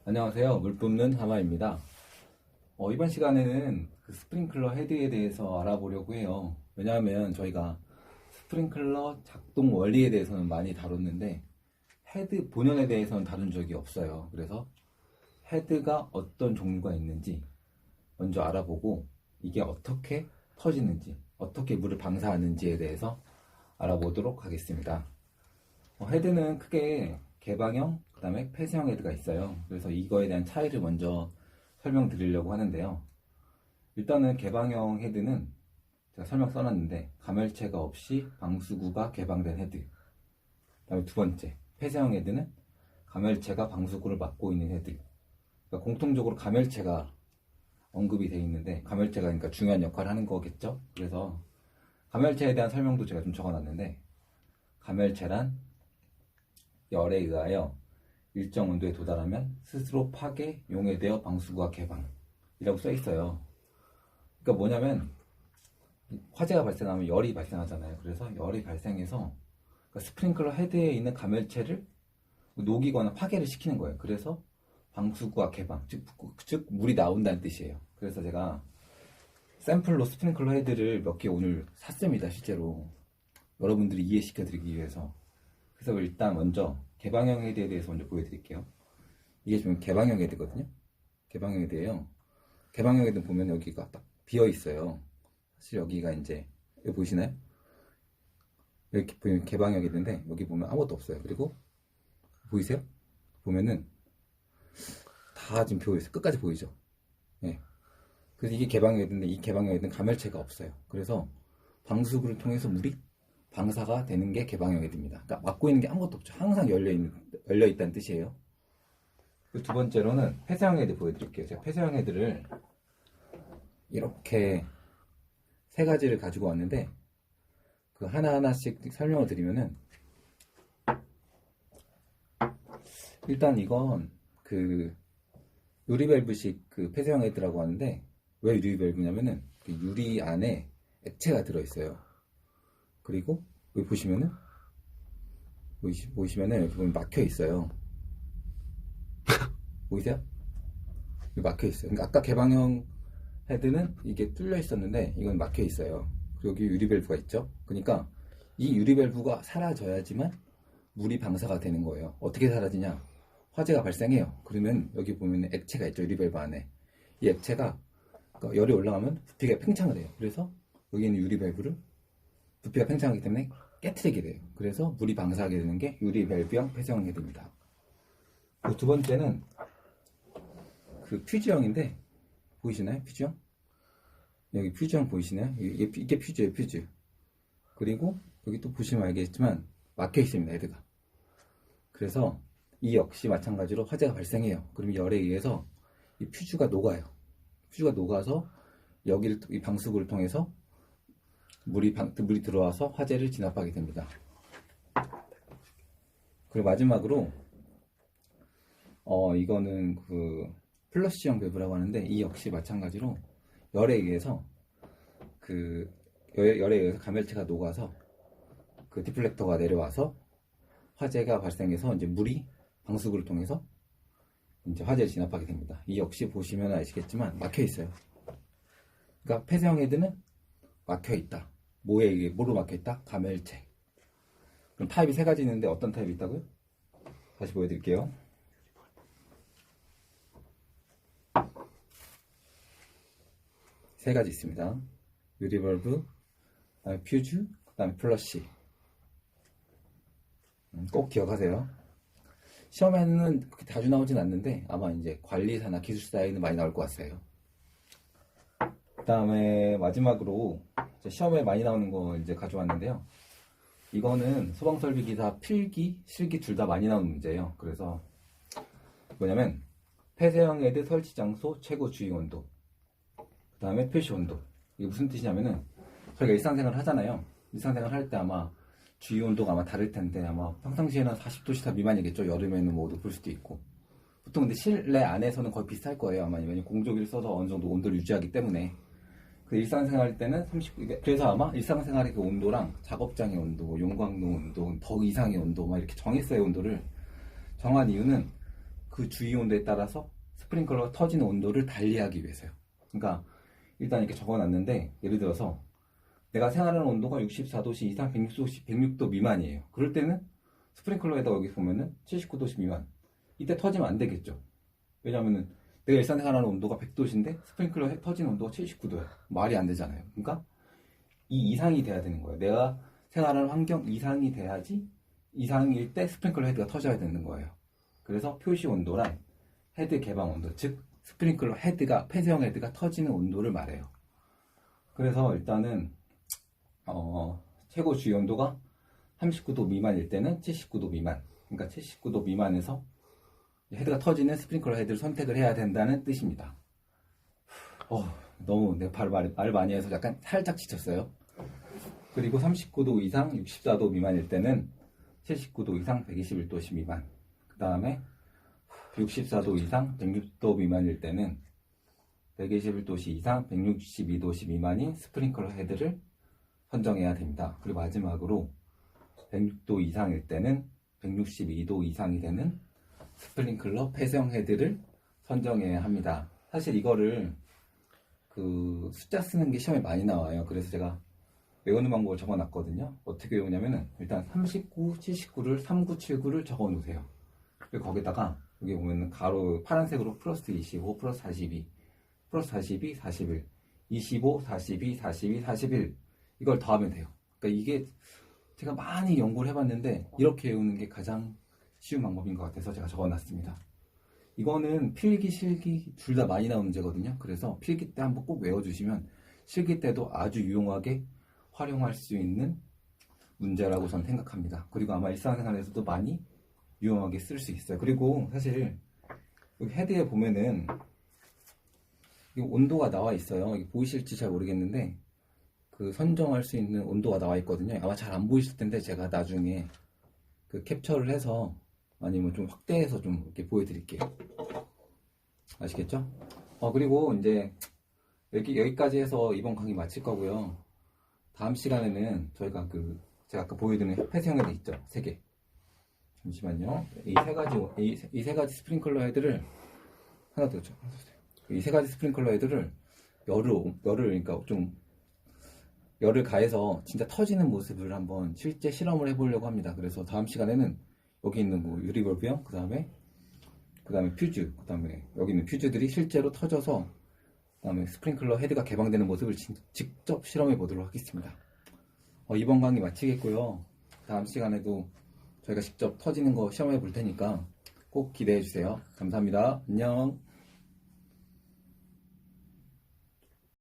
안녕하세요. 물 뿜는 하마입니다. 이번 시간에는 그 스프링클러 헤드에 대해서 알아보려고 해요. 왜냐하면 저희가 스프링클러 작동 원리에 대해서는 많이 다뤘는데 헤드 본연에 대해서는 다룬 적이 없어요. 그래서 헤드가 어떤 종류가 있는지 먼저 알아보고 이게 어떻게 터지는지, 어떻게 물을 방사하는지에 대해서 알아보도록 하겠습니다. 헤드는 크게 개방형, 그 다음에 폐쇄형 헤드가 있어요. 그래서 이거에 대한 차이를 먼저 설명드리려고 하는데요. 일단은 개방형 헤드는 제가 설명 써놨는데 가멸체가 없이 방수구가 개방된 헤드. 그 다음에 두 번째, 폐쇄형 헤드는 가멸체가 방수구를 막고 있는 헤드. 그러니까 공통적으로 가멸체가 언급이 되어 있는데 가멸체가 그러니까 중요한 역할을 하는 거겠죠. 그래서 가멸체에 대한 설명도 제가 좀 적어놨는데 가멸체란 열에 의하여 일정 온도에 도달하면 스스로 파괴, 용해되어 방수구가 개방이라고 써 있어요. 그러니까 뭐냐면 화재가 발생하면 열이 발생하잖아요. 그래서 열이 발생해서 그러니까 스프링클러 헤드에 있는 가멸체를 녹이거나 파괴를 시키는 거예요. 그래서 방수구가 개방, 즉 물이 나온다는 뜻이에요. 그래서 제가 샘플로 스프링클러 헤드를 몇 개 오늘 샀습니다. 실제로 여러분들이 이해시켜 드리기 위해서. 그래서 일단 먼저 개방형 헤드에 대해서 먼저 보여드릴게요. 이게 지금 개방형 헤드거든요. 개방형 헤드예요. 개방형 헤드 보면 여기가 딱 비어 있어요. 사실 여기가 이제 여기 보이시나요? 여기 보면 개방형 헤드인데 여기 보면 아무것도 없어요. 그리고 보이세요? 보면은 다 지금 비어 있어요. 끝까지 보이죠? 예. 그래서 이게 개방형 헤드인데 이 개방형 헤드는 가멸체가 없어요. 그래서 방수구를 통해서 물이 방사가 되는 게 개방형 헤드입니다. 그러니까 막고 있는 게 아무것도 없죠. 항상 열려 있다는 뜻이에요. 두 번째로는 폐쇄형 헤드 보여드릴게요. 제가 폐쇄형 헤드를 이렇게 세 가지를 가지고 왔는데 그 하나하나씩 설명을 드리면은 일단 이건 그 유리밸브식 그 폐쇄형 헤드라고 하는데 왜 유리밸브냐면은 그 유리 안에 액체가 들어있어요. 그리고 여기 보시면은 여기 보면 막혀 있어요. 보이세요? 여기 막혀 있어요. 그러니까 아까 개방형 헤드는 이게 뚫려 있었는데 이건 막혀 있어요. 그리고 여기 유리밸브가 있죠. 그러니까 이 유리밸브가 사라져야지만 물이 방사가 되는 거예요. 어떻게 사라지냐? 화재가 발생해요. 그러면 여기 보면 액체가 있죠. 유리밸브 안에. 이 액체가 그러니까 열이 올라가면 부피가 팽창을 해요. 그래서 여기 있는 유리밸브를 부피가 팽창하기 때문에 깨트리게 돼요. 그래서 물이 방사하게 되는 게 유리밸브형 폐쇄형 헤드입니다. 두 번째는 그 퓨즈형인데 보이시나요? 퓨즈형? 여기 퓨즈형 보이시나요? 이게 퓨즈예요, 퓨즈. 그리고 여기 또 보시면 알겠지만 막혀 있습니다, 헤드가. 그래서 이 역시 마찬가지로 화재가 발생해요. 그럼 열에 의해서 이 퓨즈가 녹아요. 퓨즈가 녹아서 여기를 이 방수구를 통해서 물이 들어와서 화재를 진압하게 됩니다. 그리고 마지막으로 이거는 그 플러시형 밸브라고 하는데 이 역시 마찬가지로 열에 의해서 열에 의해서 가멸체가 녹아서 그 디플렉터가 내려와서 화재가 발생해서 이제 물이 방수구를 통해서 이제 화재를 진압하게 됩니다. 이 역시 보시면 아시겠지만 막혀 있어요. 그러니까 폐쇄형 헤드는 막혀 있다. 뭐로 막혀 있다? 가멸체. 그럼 타입이 세 가지 있는데 어떤 타입이 있다고요? 다시 보여드릴게요. 세 가지 있습니다. 유리밸브, 그다음에 퓨즈, 그다음에 플러시. 꼭 기억하세요. 시험에는 그렇게 자주 나오진 않는데 아마 이제 관리사나 기술사에는 많이 나올 것 같아요. 그다음에 마지막으로 시험에 많이 나오는 거 이제 가져왔는데요. 이거는 소방설비기사 필기, 실기 둘 다 많이 나오는 문제예요. 그래서 뭐냐면 폐쇄형 헤드 설치 장소 최고 주의 온도, 그 다음에 표시 온도. 이게 무슨 뜻이냐면은 저희가 일상생활을 하잖아요. 일상생활 할 때 아마 주의 온도가 아마 다를 텐데 아마 평상시에는 40도씨 미만이겠죠. 여름에는 뭐 높을 수도 있고. 보통 근데 실내 안에서는 거의 비슷할 거예요. 아마 왜냐면 공조기를 써서 어느 정도 온도를 유지하기 때문에. 그 일상생활 때는 30, 그래서 아마 일상생활의 그 온도랑 작업장의 온도, 용광로 온도, 더 이상의 온도, 막 이렇게 정했어요. 온도를 정한 이유는 그 주위 온도에 따라서 스프링클러가 터지는 온도를 달리하기 위해서요. 그러니까 일단 이렇게 적어놨는데, 예를 들어서 내가 생활하는 온도가 64도씨 이상 106도 미만이에요. 그럴 때는 스프링클러에다 여기 보면은 79도씨 미만. 이때 터지면 안 되겠죠. 왜냐면은 내가 일상생활하는 온도가 100도씨인데 스프링클러에 터지는 온도가 79도야. 말이 안 되잖아요. 그러니까 이 이상이 돼야 되는 거예요. 내가 생활하는 환경 이상이 돼야지, 이상일 때 스프링클러 헤드가 터져야 되는 거예요. 그래서 표시 온도란 헤드 개방 온도, 즉 스프링클러 헤드가, 폐쇄형 헤드가 터지는 온도를 말해요. 그래서 일단은 최고 주위 온도가 39도 미만일 때는 79도 미만, 그러니까 79도 미만에서 헤드가 터지는 스프링클러 헤드를 선택을 해야 된다는 뜻입니다. 너무 내가 말 많이 해서 약간 살짝 지쳤어요. 그리고 39도 이상 64도 미만일 때는 79도 이상 121도씨 미만, 그 다음에 64도 이상 106도 미만일 때는 121도씨 이상 162도씨 미만인 스프링클러 헤드를 선정해야 됩니다. 그리고 마지막으로 106도 이상일 때는 162도 이상이 되는 스프링클러 폐쇄형 헤드를 선정해야 합니다. 사실 이거를 그 숫자 쓰는 게 시험에 많이 나와요. 그래서 제가 외우는 방법을 적어놨거든요. 어떻게 외우냐면은 일단 39, 79를 3979를 적어 놓으세요. 그리고 거기다가 여기 보면은 가로 파란색으로 플러스 25, 플러스 42, 플러스 42, 41, 25, 42, 42, 41 이걸 더하면 돼요. 그러니까 이게 제가 많이 연구를 해봤는데 이렇게 외우는 게 가장 쉬운 방법인 것 같아서 제가 적어놨습니다. 이거는 필기, 실기 둘 다 많이 나오는 문제거든요. 그래서 필기 때 한번 꼭 외워주시면 실기 때도 아주 유용하게 활용할 수 있는 문제라고 저는 생각합니다. 그리고 아마 일상생활에서도 많이 유용하게 쓸 수 있어요. 그리고 사실 여기 헤드에 보면은 온도가 나와 있어요. 이게 보이실지 잘 모르겠는데 그 선정할 수 있는 온도가 나와 있거든요. 아마 잘 안 보이실 텐데 제가 나중에 그 캡처를 해서 아니면 좀 확대해서 좀 이렇게 보여드릴게요. 아시겠죠? 그리고 이제 여기까지 해서 이번 강의 마칠 거고요. 다음 시간에는 저희가 제가 아까 보여드린 폐쇄형 헤드 있죠? 3개. 잠시만요. 이 세 가지 스프링클러 헤드를 하나 더 줘. 이 세 가지 스프링클러 헤드를 열을 그러니까 좀 열을 가해서 진짜 터지는 모습을 한번 실제 실험을 해보려고 합니다. 그래서 다음 시간에는 여기 있는 유리벌브형, 그 다음에 퓨즈, 그 다음에 여기 있는 퓨즈들이 실제로 터져서 그 다음에 스프링클러 헤드가 개방되는 모습을 직접 실험해 보도록 하겠습니다. 이번 강의 마치겠고요. 다음 시간에도 저희가 직접 터지는 거 시험해 볼 테니까 꼭 기대해 주세요. 감사합니다. 안녕.